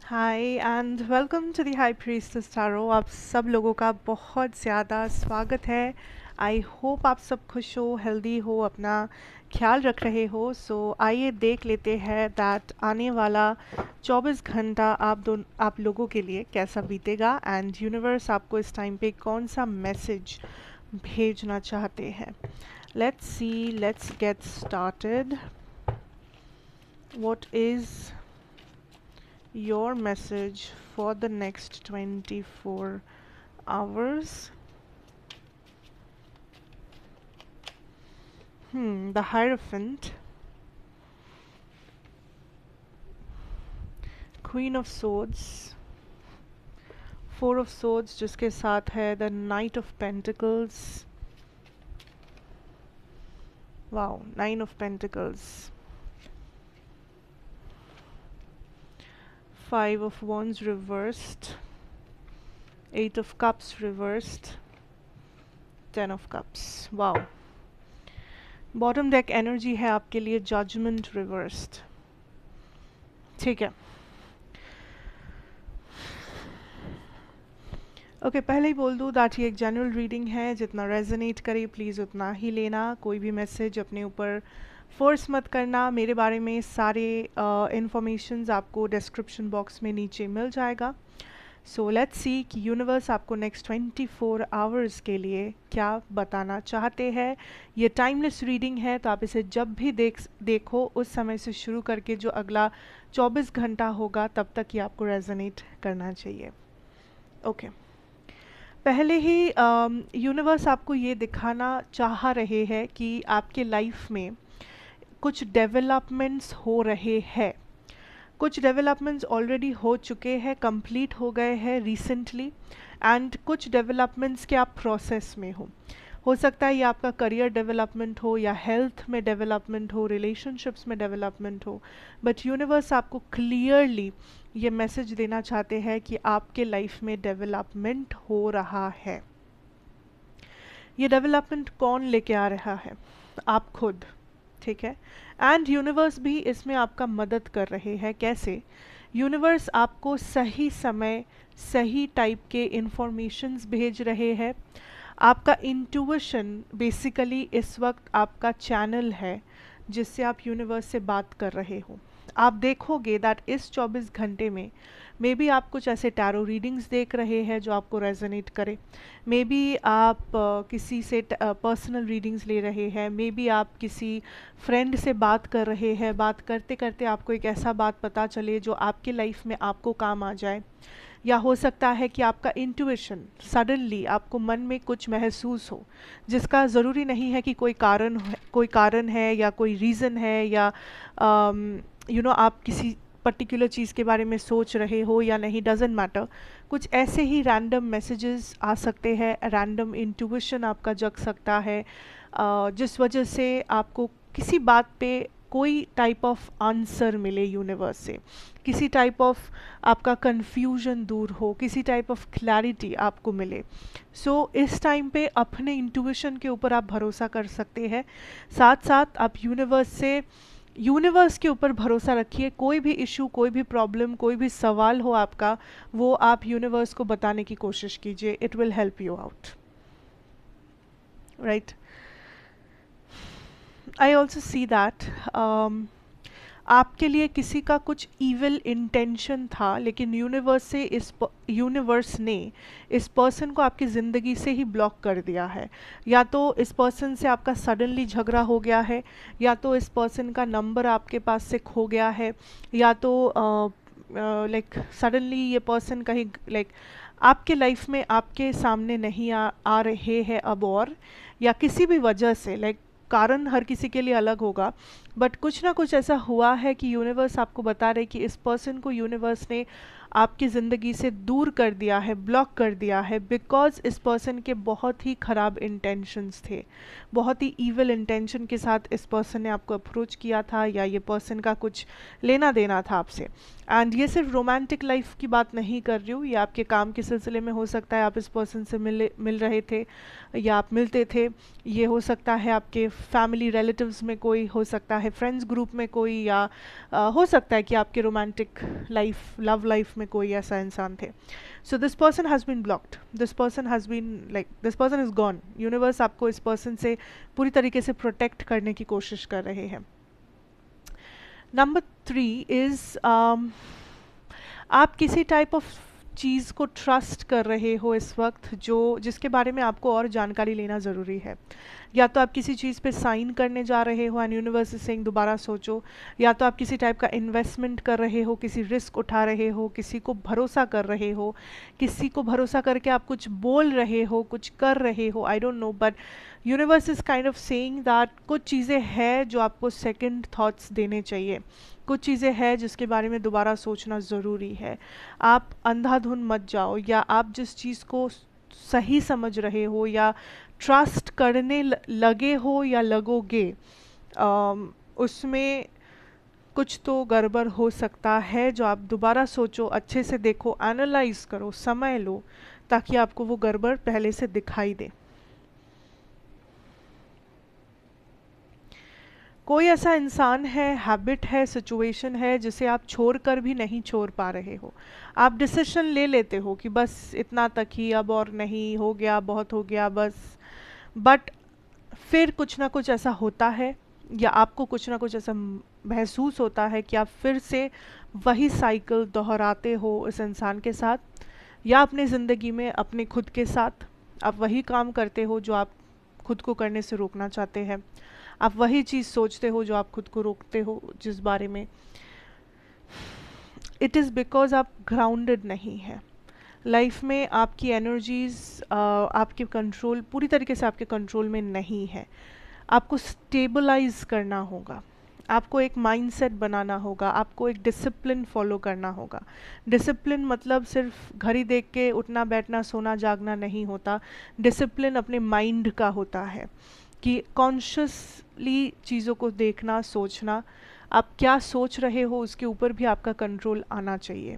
Hi and welcome to the high priestess tarot. आप सब लोगों का बहुत ज़्यादा स्वागत है। आई होप आप सब खुश हो, हेल्दी हो, अपना ख्याल रख रहे हो। सो आइए देख लेते हैं दैट आने वाला 24 घंटा आप लोगों के लिए कैसा बीतेगा एंड यूनिवर्स आपको इस टाइम पे कौन सा मैसेज भेजना चाहते हैं। Let's see, let's get started. What is your message for the next 24 hours? The Hierophant, Queen of Swords, Four of Swords जिसके साथ है the Knight of Pentacles. Wow, Nine of Pentacles, Five of Wands reversed, Eight of Cups reversed, Ten of Cups. Wow. Bottom deck energy है आपके लिए judgement reversed. ठीक है, okay पहले ही बोल दूँ दैट ये एक जनरल रीडिंग है, जितना रेजोनेट करे प्लीज़ उतना ही लेना। कोई भी मैसेज अपने ऊपर फोर्स मत करना। मेरे बारे में सारे इन्फॉर्मेशंस आपको डिस्क्रिप्शन बॉक्स में नीचे मिल जाएगा। सो लेट्स सी कि यूनिवर्स आपको नेक्स्ट 24 आवर्स के लिए क्या बताना चाहते हैं। ये टाइमलेस रीडिंग है, तो आप इसे जब भी देखो उस समय से शुरू करके जो अगला 24 घंटा होगा तब तक ये आपको रेजोनेट करना चाहिए। ओके पहले ही यूनिवर्स आपको ये दिखाना चाह रहे हैं कि आपके लाइफ में कुछ डेवलपमेंट्स हो रहे हैं। कुछ डेवलपमेंट्स ऑलरेडी हो चुके हैं, कंप्लीट हो गए हैं रिसेंटली, एंड कुछ डेवलपमेंट्स के आप प्रोसेस में हो सकता है ये आपका करियर डेवलपमेंट हो या हेल्थ में डेवलपमेंट हो, रिलेशनशिप्स में डेवलपमेंट हो, बट यूनिवर्स आपको क्लियरली ये मैसेज देना चाहते हैं कि आपके लाइफ में डेवलपमेंट हो रहा है। ये डेवलपमेंट कौन लेके आ रहा है? आप खुद, ठीक है। एंड यूनिवर्स भी इसमें आपका मदद कर रहे हैं। कैसे? यूनिवर्स आपको सही समय सही टाइप के इंफॉर्मेशंस भेज रहे हैं। आपका इंट्यूशन बेसिकली इस वक्त आपका चैनल है जिससे आप यूनिवर्स से बात कर रहे हो। आप देखोगे दैट इस 24 घंटे में मे बी आप कुछ ऐसे टैरो रीडिंग्स देख रहे हैं जो आपको रेजोनेट करे। मे बी आप किसी से पर्सनल रीडिंग्स ले रहे हैं। मे बी आप किसी फ्रेंड से बात कर रहे हैं। बात करते करते आपको एक ऐसा बात पता चले जो आपके लाइफ में आपको काम आ जाए। या हो सकता है कि आपका इंट्यूशन सडनली आपको मन में कुछ महसूस हो, जिसका ज़रूरी नहीं है कि कोई कारण है या कोई रीज़न है, या आप किसी पर्टिकुलर चीज़ के बारे में सोच रहे हो या नहीं, डजेंट मैटर। कुछ ऐसे ही रैंडम मैसेजेस आ सकते हैं, रैंडम इंट्यूशन आपका जग सकता है, जिस वजह से आपको किसी बात पे कोई टाइप ऑफ आंसर मिले यूनिवर्स से, किसी टाइप ऑफ आपका कन्फ्यूजन दूर हो, किसी टाइप ऑफ क्लैरिटी आपको मिले। सो इस टाइम पे अपने इंट्यूशन के ऊपर आप भरोसा कर सकते हैं। साथ साथ आप यूनिवर्स के ऊपर भरोसा रखिए। कोई भी इशू, कोई भी प्रॉब्लम, कोई भी सवाल हो आपका, वो आप यूनिवर्स को बताने की कोशिश कीजिए। It will help you out, right. I also see that आपके लिए किसी का कुछ इविल इंटेंशन था, लेकिन यूनिवर्स ने इस पर्सन को आपकी ज़िंदगी से ही ब्लॉक कर दिया है। या तो इस पर्सन से आपका सडनली झगड़ा हो गया है, या तो इस पर्सन का नंबर आपके पास से खो गया है, या तो लाइक सडनली ये पर्सन कहीं आपके लाइफ में आपके सामने नहीं आ रहे हैं अब, और या किसी भी वजह से कारण हर किसी के लिए अलग होगा, बट कुछ ना कुछ ऐसा हुआ है कि यूनिवर्स आपको बता रहे कि इस पर्सन को यूनिवर्स ने आपकी ज़िंदगी से दूर कर दिया है, ब्लॉक कर दिया है, बिकॉज इस पर्सन के बहुत ही ख़राब इंटेंशंस थे। बहुत ही ईविल इंटेंशन के साथ इस पर्सन ने आपको अप्रोच किया था, या ये पर्सन का कुछ लेना देना था आपसे। एंड ये सिर्फ रोमांटिक लाइफ की बात नहीं कर रही हूँ, ये आपके काम के सिलसिले में हो सकता है। आप इस पर्सन से मिल रहे थे या आप मिलते थे। ये हो सकता है आपके फैमिली रिलेटिव्स में कोई हो सकता चाहे फ्रेंड्स ग्रुप में कोई, या हो सकता है कि आपके रोमांटिक लाइफ, लव लाइफ में कोई ऐसा इंसान थे. So this person has been blocked, this person has been like, this person is gone. Universe आपको इस पर्सन से पूरी तरीके से प्रोटेक्ट करने की कोशिश कर रहे हैं. नंबर 3 इज़ आप किसी टाइप ऑफ चीज़ को ट्रस्ट कर रहे हो इस वक्त, जिसके बारे में आपको और जानकारी लेना ज़रूरी है. या तो आप किसी चीज़ पे साइन करने जा रहे हो एंड यूनिवर्स इज सेइंग दोबारा सोचो, या तो आप किसी टाइप का इन्वेस्टमेंट कर रहे हो, किसी रिस्क उठा रहे हो, किसी को भरोसा कर रहे हो, किसी को भरोसा करके आप कुछ बोल रहे हो, कुछ कर रहे हो, I don't know, but universe is kind of saying that कुछ चीज़ें हैं जो आपको सेकंड थॉट्स देने चाहिए, कुछ चीज़ें हैं जिसके बारे में दोबारा सोचना ज़रूरी है. आप अंधाधुन मत जाओ, या आप जिस चीज़ को सही समझ रहे हो या ट्रस्ट करने लगे हो या लगोगे, उसमें कुछ तो गड़बड़ हो सकता है, जो आप दोबारा सोचो, अच्छे से देखो, एनालाइज करो, समय लो, ताकि आपको वो गड़बड़ पहले से दिखाई दे. कोई ऐसा इंसान है, हैबिट है, सिचुएशन है जिसे आप छोड़कर भी नहीं छोड़ पा रहे हो. आप डिसीजन ले लेते हो कि बस इतना तक ही, अब और नहीं, हो गया, बहुत हो गया, बस. बट फिर कुछ ना कुछ ऐसा होता है, या आपको कुछ ना कुछ ऐसा महसूस होता है कि आप फिर से वही साइकिल दोहराते हो इस इंसान के साथ, या अपने ज़िंदगी में अपने खुद के साथ आप वही काम करते हो जो आप खुद को करने से रोकना चाहते हैं. आप वही चीज़ सोचते हो जो आप खुद को रोकते हो जिस बारे में. इट इज़ बिकॉज आप ग्राउंडेड नहीं है. लाइफ में आपकी एनर्जीज़ आपके कंट्रोल, पूरी तरीके से आपके कंट्रोल में नहीं है. आपको स्टेबलाइज करना होगा, आपको एक माइंडसेट बनाना होगा, आपको एक डिसिप्लिन फॉलो करना होगा. डिसिप्लिन मतलब सिर्फ घड़ी देख के उठना बैठना सोना जागना नहीं होता. डिसिप्लिन अपने माइंड का होता है कि कॉन्शियसली चीज़ों को देखना, सोचना. आप क्या सोच रहे हो उसके ऊपर भी आपका कंट्रोल आना चाहिए.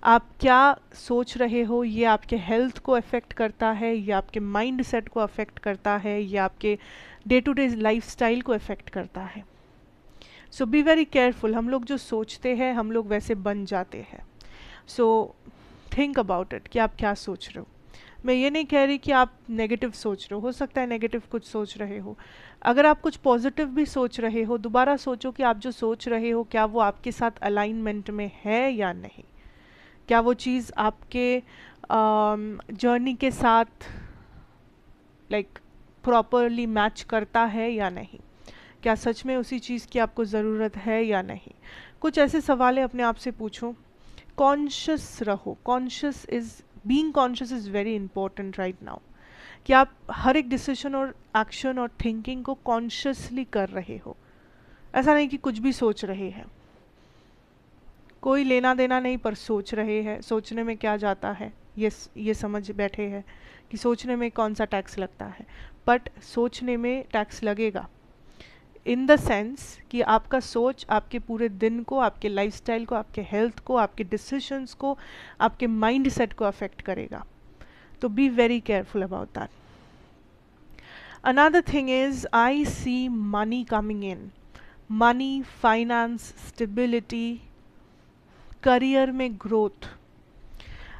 आप क्या सोच रहे हो ये आपके हेल्थ को अफेक्ट करता है, ये आपके माइंड सेट को अफेक्ट करता है, ये आपके डे टू डे लाइफस्टाइल को अफेक्ट करता है. सो बी वेरी केयरफुल. हम लोग जो सोचते हैं हम लोग वैसे बन जाते हैं. सो थिंक अबाउट इट कि आप क्या सोच रहे हो. मैं ये नहीं कह रही कि आप नेगेटिव सोच रहे हो सकता है नेगेटिव कुछ सोच रहे हो. अगर आप कुछ पॉजिटिव भी सोच रहे हो, दोबारा सोचो कि आप जो सोच रहे हो क्या वो आपके साथ अलाइनमेंट में है या नहीं. क्या वो चीज़ आपके जर्नी के साथ लाइक प्रॉपरली मैच करता है या नहीं. क्या सच में उसी चीज़ की आपको ज़रूरत है या नहीं. कुछ ऐसे सवाल अपने आप से पूछो. कॉन्शियस रहो. Being conscious is very important right now. कि आप हर एक डिसीजन और एक्शन और थिंकिंग को कॉन्शियसली कर रहे हो. ऐसा नहीं कि कुछ भी सोच रहे हैं, कोई लेना देना नहीं, पर सोच रहे हैं. सोचने में क्या जाता है ये समझ बैठे हैं कि सोचने में कौन सा टैक्स लगता है. बट सोचने में टैक्स लगेगा इन द सेंस कि आपका सोच आपके पूरे दिन को, आपके लाइफस्टाइल को, आपके हेल्थ को, आपके डिसीजंस को, आपके माइंड सेट को अफेक्ट करेगा. तो be very careful about that. Another thing is I see money coming in. Money, finance, stability, career में ग्रोथ.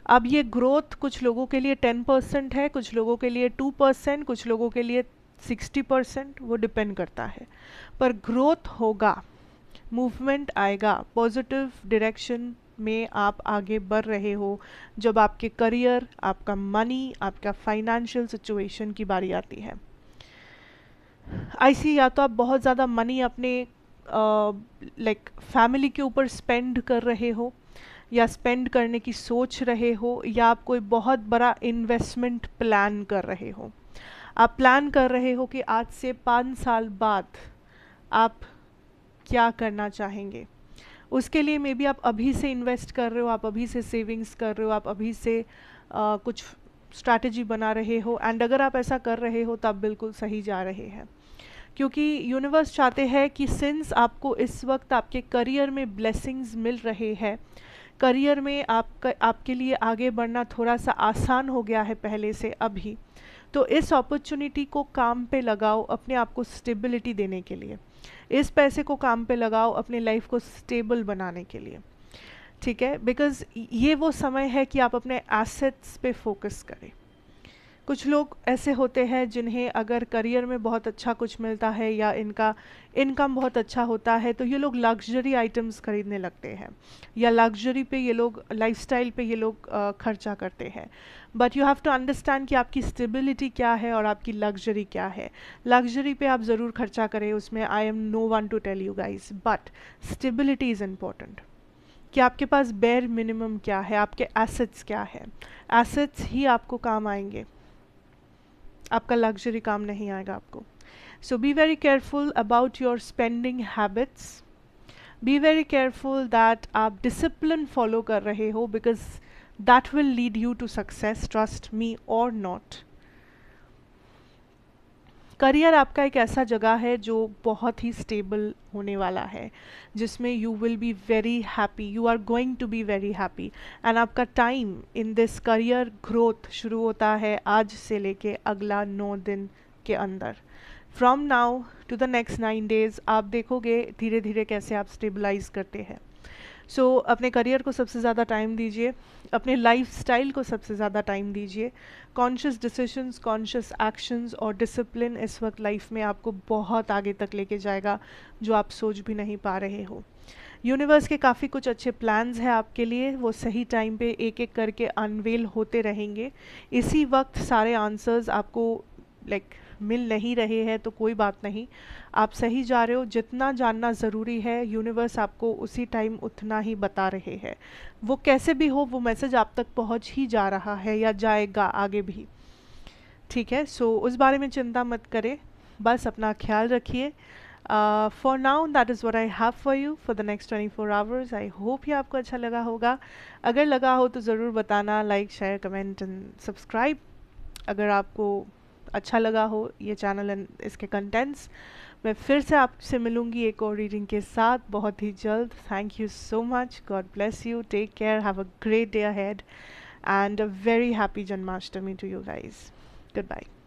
अब ये ग्रोथ कुछ लोगों के लिए 10% है, कुछ लोगों के लिए 2%, कुछ लोगों के लिए 60%, वो डिपेंड करता है. पर ग्रोथ होगा, मूवमेंट आएगा, पॉजिटिव डायरेक्शन में आप आगे बढ़ रहे हो जब आपके करियर, आपका मनी, आपका फाइनेंशियल सिचुएशन की बारी आती है. ऐसी या तो आप बहुत ज़्यादा मनी अपने लाइक फैमिली के ऊपर स्पेंड कर रहे हो, या स्पेंड करने की सोच रहे हो, या आप कोई बहुत बड़ा इन्वेस्टमेंट प्लान कर रहे हो. आप प्लान कर रहे हो कि आज से 5 साल बाद आप क्या करना चाहेंगे. उसके लिए मे बी आप अभी से इन्वेस्ट कर रहे हो, आप अभी से सेविंग्स कर रहे हो, आप अभी से कुछ स्ट्रैटेजी बना रहे हो. एंड अगर आप ऐसा कर रहे हो तो आप बिल्कुल सही जा रहे हैं, क्योंकि यूनिवर्स चाहते हैं कि सिंस आपको इस वक्त आपके करियर में ब्लेसिंग्स मिल रहे हैं, करियर में आपके लिए आगे बढ़ना थोड़ा सा आसान हो गया है पहले से अभी, तो इस अपॉर्चुनिटी को काम पे लगाओ अपने आप को स्टेबिलिटी देने के लिए. इस पैसे को काम पे लगाओ अपनी लाइफ को स्टेबल बनाने के लिए, ठीक है, बिकॉज ये वो समय है कि आप अपने एसेट्स पे फोकस करें। कुछ लोग ऐसे होते हैं जिन्हें अगर करियर में बहुत अच्छा कुछ मिलता है या इनका इनकम बहुत अच्छा होता है तो ये लोग लग्जरी आइटम्स खरीदने लगते हैं, या लग्जरी पे ये लोग, लाइफस्टाइल पे ये लोग खर्चा करते हैं। But you have to understand कि आपकी स्टेबिलिटी क्या है और आपकी लग्जरी क्या है। लग्जरी पे आप ज़रूर खर्चा करें, उसमें I am no one to tell you guys, but stability is important. कि आपके पास बेयर मिनिमम क्या है, आपके एसेट्स क्या है। एसेट्स ही आपको काम आएंगे, आपका लग्जरी काम नहीं आएगा आपको। So be very careful about your spending habits, be very careful that आप डिसिप्लिन फॉलो कर रहे हो, because that will lead you to success, trust me और नॉट। करियर आपका एक ऐसा जगह है जो बहुत ही स्टेबल होने वाला है, जिसमें you will be very happy, you are going to be very happy. And आपका time in this career growth शुरू होता है आज से लेके अगला 9 दिन के अंदर। From now to the next 9 days आप देखोगे धीरे धीरे कैसे आप स्टेबलाइज करते हैं। सो अपने करियर को सबसे ज़्यादा टाइम दीजिए, अपने लाइफस्टाइल को सबसे ज़्यादा टाइम दीजिए। कॉन्शियस डिसीजंस, कॉन्शियस एक्शंस और डिसिप्लिन इस वक्त लाइफ में आपको बहुत आगे तक लेके जाएगा, जो आप सोच भी नहीं पा रहे हो। यूनिवर्स के काफ़ी कुछ अच्छे प्लान्स हैं आपके लिए, वो सही टाइम पे एक एक करके अनवेल होते रहेंगे। इसी वक्त सारे आंसर्स आपको मिल नहीं रहे हैं तो कोई बात नहीं, आप सही जा रहे हो। जितना जानना ज़रूरी है यूनिवर्स आपको उसी टाइम उतना ही बता रहे हैं। वो कैसे भी हो वो मैसेज आप तक पहुंच ही जा रहा है या जाएगा आगे भी, ठीक है। सो उस बारे में चिंता मत करें, बस अपना ख्याल रखिए। For now that is what I have for you for the next 24 hours. I hope ये आपको अच्छा लगा होगा। अगर लगा हो तो ज़रूर बताना, like share comment and subscribe. अगर आपको अच्छा लगा हो ये चैनल एंड इसके कंटेंट्स, मैं फिर से आपसे मिलूंगी एक और रीडिंग के साथ बहुत ही जल्द। Thank you so much, God bless you, take care, have a great day ahead and a very happy Janmashtami to you guys. Good bye.